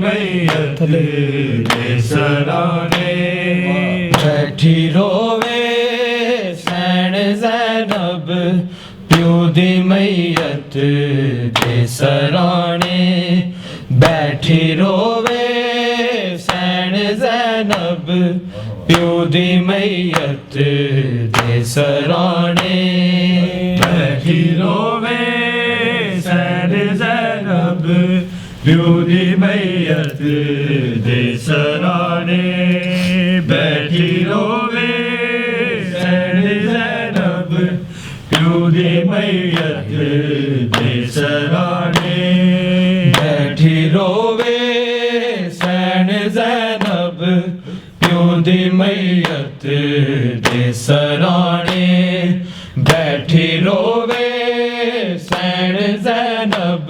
मैयत दे सराने बैठी रोवे सैन ज़ैनब प्यो दी मैयत दे सराने बैठी रोवे सैन ज़ैनब प्यो दी मैयत दे सराने बैठी रोवे सैन ज़ैनब प्यो दी मैयत दे सराने बैठी रोवे सैन ज़ैनब प्यो दी मैयत दे सराने बैठी रोवे सैन ज़ैनब प्यो दी मैयत दे सराने बैठी रोवे सैन ज़ैनब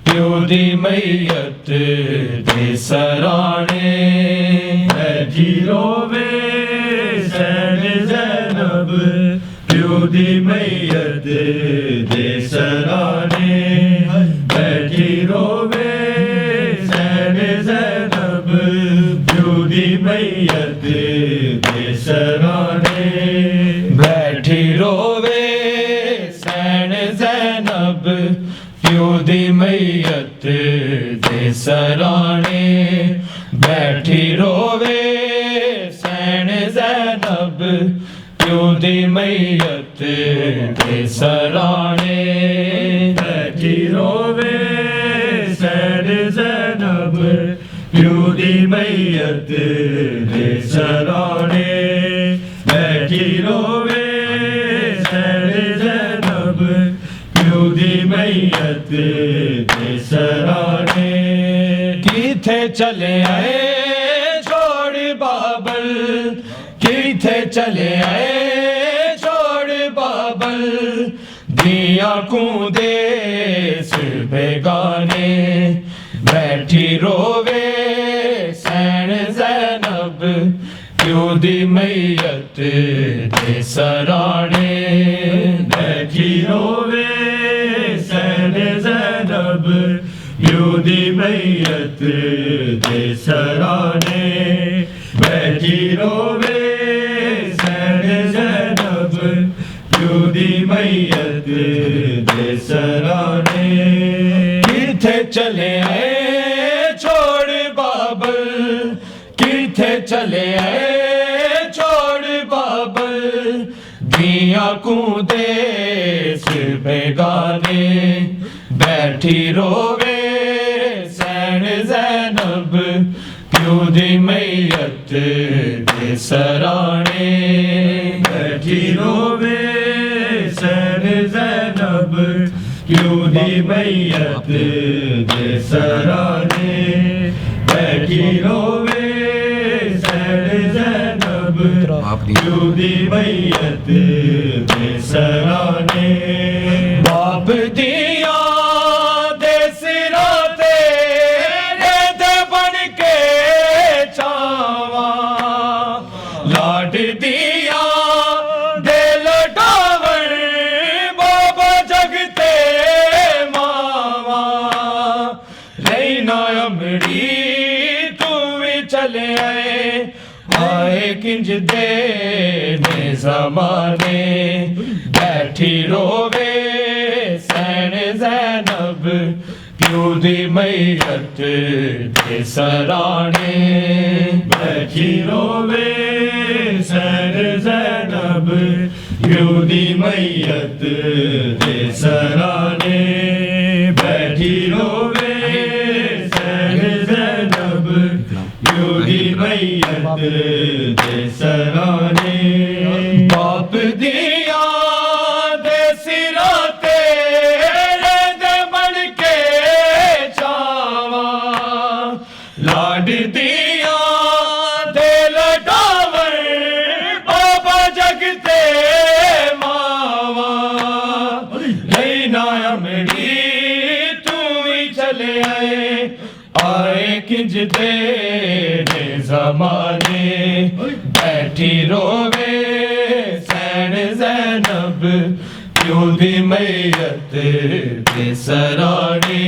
प्यो दी मैयत दे सराने बैठी रोवे सैन ज़ैनब प्यो दी मैयत दे सराने बैठी रोवे सैन ज़ैनब प्यो दी मैयत दे सराने बैठी रोवे सैन ज़ैनब प्यो दी मैयत दे सराने बैठी रोवे सैन ज़ैनब प्यो दी मैयत दे सराने बैठी रोवे सैन ज़ैनब प्यो दी मैयत दे सराने बैठी रोवे सैन ज़ैनब प्यो दी मैयत दे सराने किथे चले आए छोड़ बाबल किथे चले आए छोड़ बाबल दिया को देश बेगाने बैठी रोवे सैन ज़ैनब प्यो दी मैयत दे सराने बैठी रोवे सैन ज़ैनब प्यो दी मैयत दे सराने बैठी रोवे सैन ज़ैनब प्यो दी मैयत दे सराने किथे चले आए छोड़ बाबल किथे चले आए छोड़ बाबल दिया को देश बेगाने बैठी रोवे सैन ज़ैनब प्यो दी मैयत दे सराने बैठी रोवे सैन ज़ैनब प्यो दी मैयत दे सराने बैठी रोवे सैन ज़ैनब प्यो दी मैयत दे सराने बाप दिया दे सिरा तेरे दे बन के चावा लाड दिया दे लटावर बाबा जगते मावा रहना अमड़ी तू भी चले आए किंज दे ने ज़माने बैठी रोवे सैन ज़ैनब प्यो दी मैयत दे सराने बैठी रोवे सैन ज़ैनब प्यो दी मैयत दे सराने बैठी रोवे सैन ज़ैनब प्यो दी मैयत दे सराने बाप दिया दे सिरा तेरे दे बन के चावा लाड दिया दे लटावर बाबा जगते मावा रहना अमड़ी तू भी चले आए किंज दे ने ज़माने बैठी रोवे सैन ज़ैनब प्यो दी मैयत दे सराने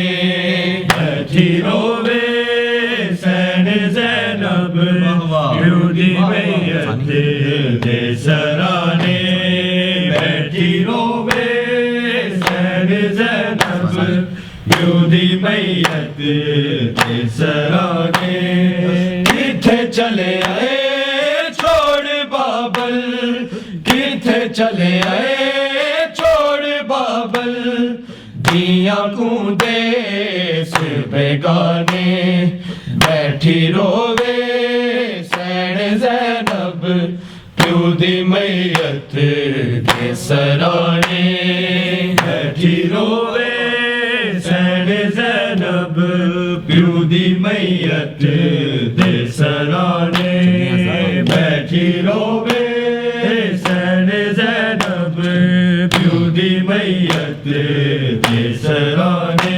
बैठी रोवे मैयत दे सराने किथे चले आए छोड़ बाबल, किथे चले आए छोड़ बाबल, दिया को देस बेगाने बैठी रोवे सैन ज़ैनब प्यो दी मैयत दे सराने बैठी रोवे सैन ज़ैनब प्यो दी मैयत दे सराने बैठी रोवे सैन ज़ैनब प्यो दी मैयत दे सराने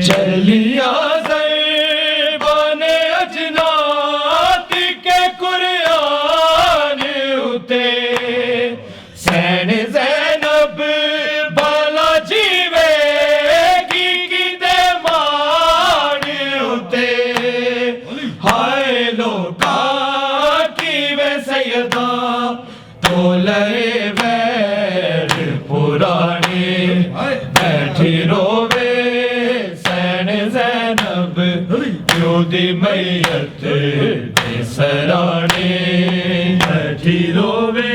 चलिया ज़रबाने अजनात के कुरआन उते सैन ज़ैनब बाला जीवेगी किते मान उते हाय लोका कीवे सैयदा तोले वैर पुराने बैठी रोवे सैन ज़ैनब प्यो दी मैयत दे सराने बैठी रोवे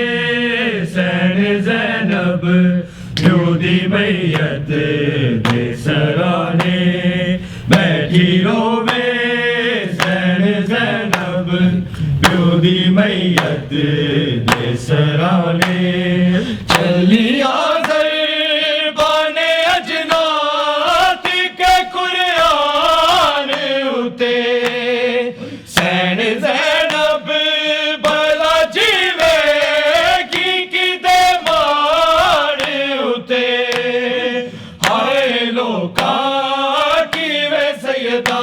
सैन ज़ैनब प्यो दी मैयत दे सराने बैठी रोवे सैन ज़ैनब प्यो दी मैयत दे सराने चलिया ज़रबाने अजनात के कुरआन उते सैन ज़ैनब भला जीवेगी किते मान उते हाय लोका कीवे सैयदा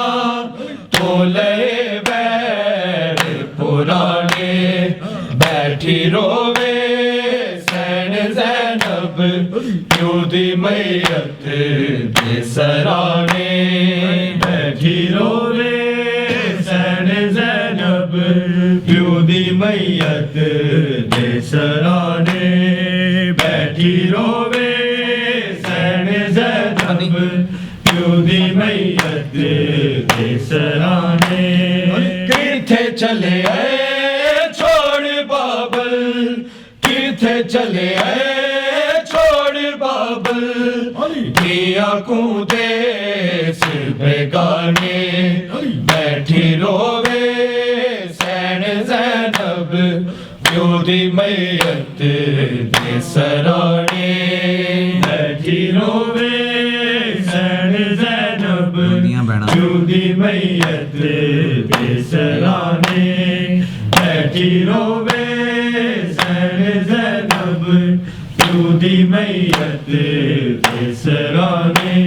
तोले वैर पुराने बैठी रोवे सैन ज़ैनब प्यो दी मैयत दे सराने बैठी रोवे सैन ज़ैनब प्यो दी मैयत दे सराने बैठी रोवे सैन ज़ैनब प्यो दी मैयत दे सराने किथे चले आए छोड़ बाबल, किथे चले आए छोड़ बाबल, दिया को देस बेगाने बैठी रोवे सैन ज़ैनब प्यो दी मैयत दे सराने बैठी रोवे सैन ज़ैनब प्यो दी मैयत दे सराने बैठी रोवे सैन ज़ैनब प्यो दी मैयत दे सराने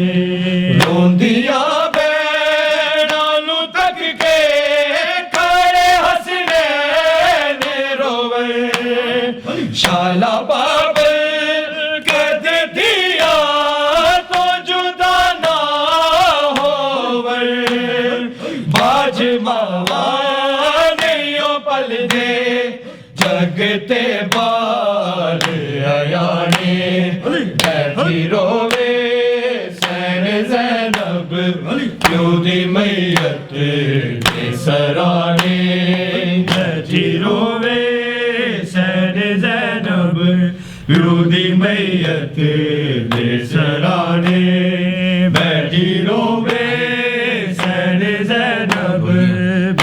रोंदिया बैना नू तक के खड़े हसनैन रोवे शाला बाबल कद दिया तो जुदा ना होवे बाज मावा नहीं पल दे जगते बाल अयाने बैठी रोवे सैन ज़ैनब प्यो दी मैयत दे सराने बैठी रोवे सैन ज़ैनब प्यो दी मैयत दे सराने बैठी रोवे सैन ज़ैनब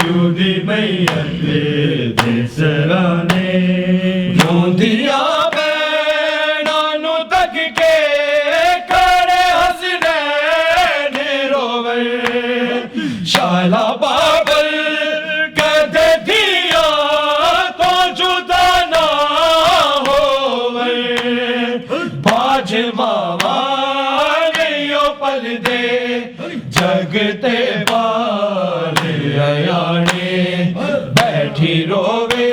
प्यो दी मैयत दे सराने रोंदिया बैना नू तक के खड़े हसनैन रोवे शाला बाबल कद दिया तो जुदा ना होवे बाज मावा नहीं पल दे जगते बाल अयाने बैठी रोवे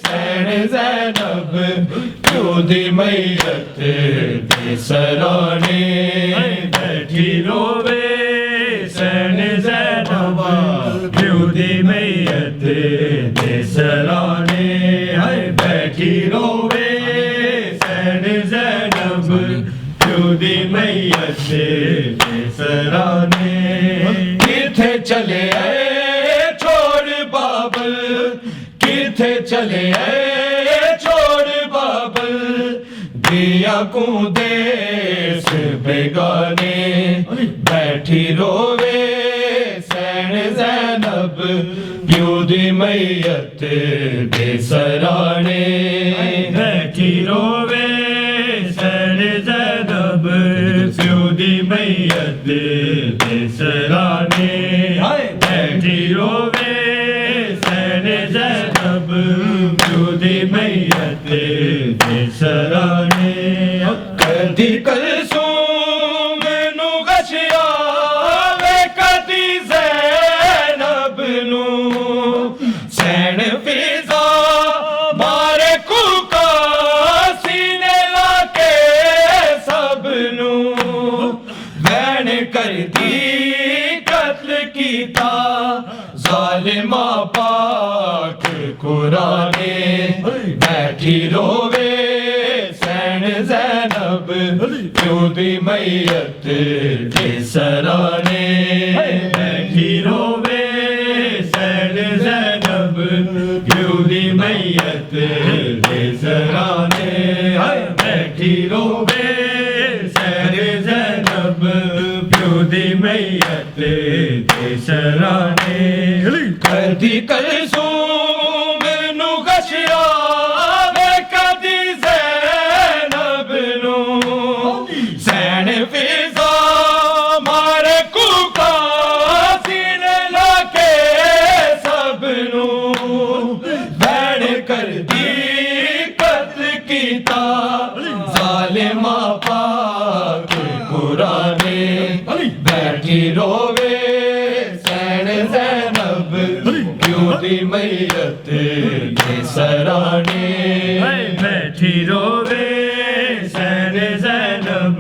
सैन ज़ैनब प्यो दी मैयत दे सराने बैठी रोवे सैन ज़ैनब प्यो दी मैयत दे सराने हाय बैठी रोवे सैन ज़ैनब प्यो दी मैयत दे सराने किथे चले छोड़ बाबल दिया को देश बेगाने बैठी रोवे सैन ज़ैनब प्यू दी मैयत दे सराने बैठी रोवे सैन ज़ैनब प्यू दी मैयत दे सराने बैठी रोवे सैन ज़ैनब प्यू दी मैयत दे सराने कदी कलसूम नू गशिया वे कदी ज़ैनब नू सैन फिजा मारे कूका सीने लाके सब नू वैन कर दी कत्ल कीता ज़ालिमा पाक कुराने बैठी रोवे सैन ज़ैनब प्यू दी मैयत दे सराने बैठी रोवे सैन ज़ैनब प्यू दी मैयत दे सराने बैठी रोवे सैन ज़ैनब प्यू दी मैयत दे सराने कदी कलसूम नू गशिया वे कदी ज़ैनब नू सैन फिजा मारे कूका सीने लाके सब नू बैन कर दी कत्ल कीता ज़ालिमा पाक कुराने बैठी रोवे सैन ज़ैनब प्यू दी मैयत दे सराने बैठी रोवे सैन ज़ैनब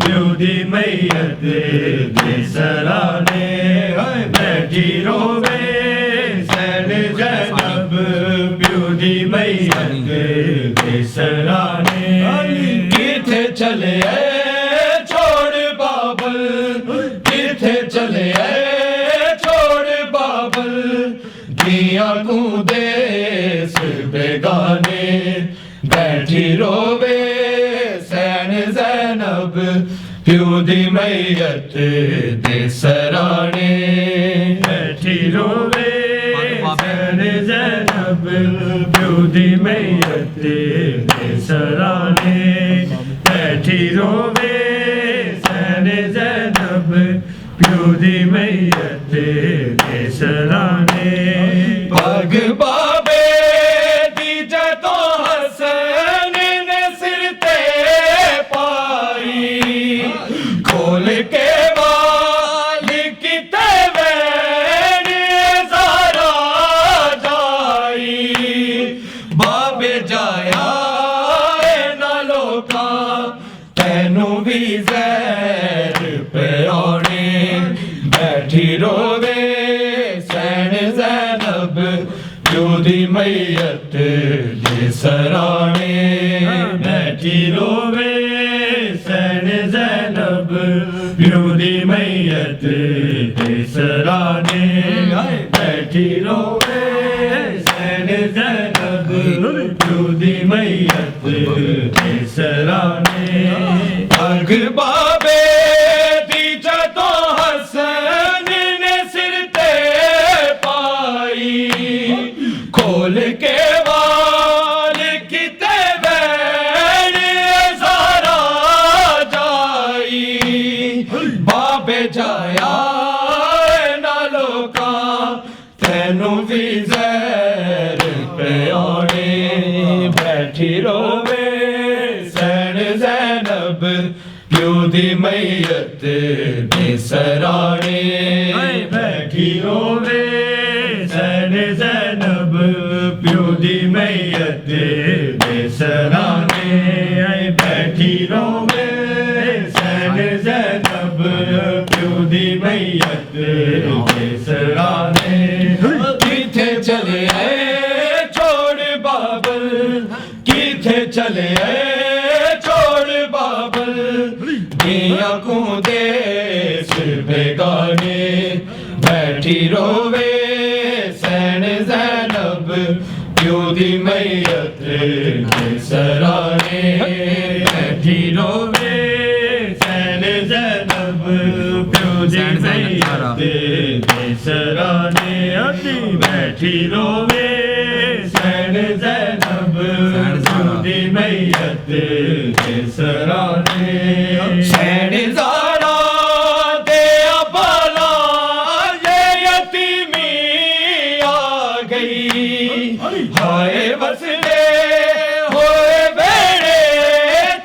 प्यू दी मैयत दे सराने बैठी रोवे सैन ज़ैनब प्यू दी मैयत दे सराने किथे चले छोड़ बाबल किथे चले छोड़ बाबल दिया को देश बेगाने बैठी रोवे सैन ज़ैनब प्यू दी मैयत दे सराने बैठी रोवे सैन ज़ैनब प्यू दी मैयत दे सराने बैठी रोवे सैन ज़ैनब प्यू दी मैयत दे सराने पग बाबे दी जदों हसन ने सिर ते पाई खोल के बाल किते वैन ज़ारा जाई बाबे जाया ना लोका तैनू भी ज़ैर पे आने बैठी रोवे सैन ज़ैनब प्यू दी मैयत दे सराने बैठी रोवे सैन ज़ैनब प्यू दी मैयत दे सराने बैठी रोवे सैन ज़ैनब प्यू दी मैयत दे सराने पग बाबे दी जदों हसन ने सिर ते पाई खोल के बाल किते वैन ज़ारा जाई बाबे जाया ना लोका तैनू भी ज़ैर पे आने बैठी रोवे सैन ज़ैनब प्यू दी मैयत दे सराने बैठी रोवे सैन ज़ैनब प्यू दी मैयत दे सराने बैठी रोवे सैन ज़ैनब प्यू दी मैयत दे सराने किथे चले छोड़ बाबल किथे चले छोड़ बाबल दिया को देश बेगाने बैठी रोवे सैन ज़ैनब प्यो दी मैयत दे सराने बैठी रोवे सैन ज़ैनब प्यो दी मैयत दे सराने अती बैठी रोवे सैन ज़ैनब प्यो दी मैयत दे सराने शहनज़ादा दे अबाला ये यतीमी आ गई हाय वसदे होए बेड़े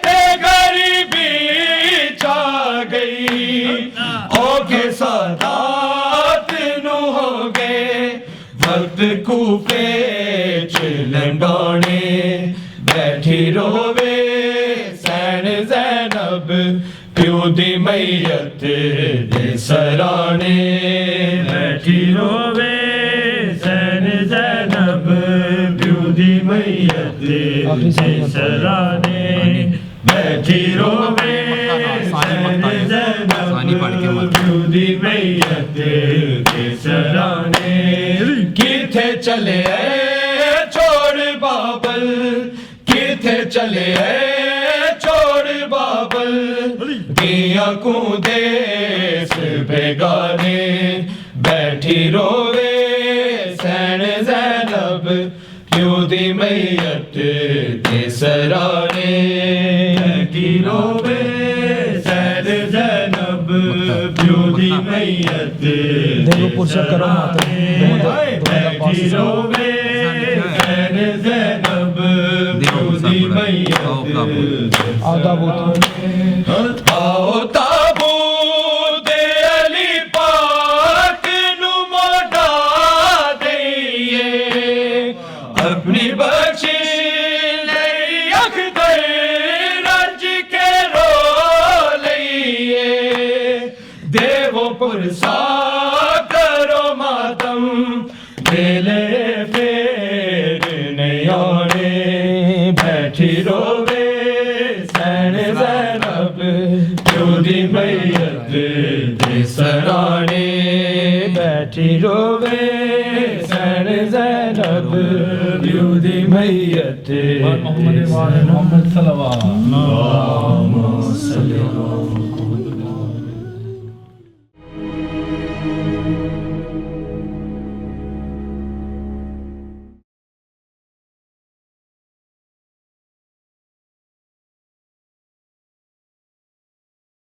ते गरीबी चा गई ओके सादात नु हो गए वक्त कूफे च लंडौने बैठी रोवे सैन ज़ैनब प्यो दी मैयत दे सराने बैठी रोवे सैन ज़ैनब प्यो दी मैयत दे सराने बैठी रोवे सैन ज़ैनब प्यो दी मैयत दे सराने किथे चले छोड़ बाबल किथे चले छोड़ बाबल दिया को देश बेगाने बैठी रोवे सैन ज़ैनब प्यो दी मैयत दे सराने बैठी रोवे सैन ज़ैनब प्यो दी मैयत दे सराने बैठी रोवे सैन ज़ैनब प्यो दी मैयत दे आओ ताबूत अली पाक नु मोड़ा दईए अपनी बख्शी लई अख्तर रज के रो लईए देवो पुरसा करो मातम बेले फेर नहीं आने बैठी रोवे सैन ज़ैनब प्यो दी मैयत दे सराने बैठी रोवे सैन ज़ैनब प्यो दी मैयत मोहम्मद सल्लल्लाहु अलैहि वसल्लम। सल्लल्लाहु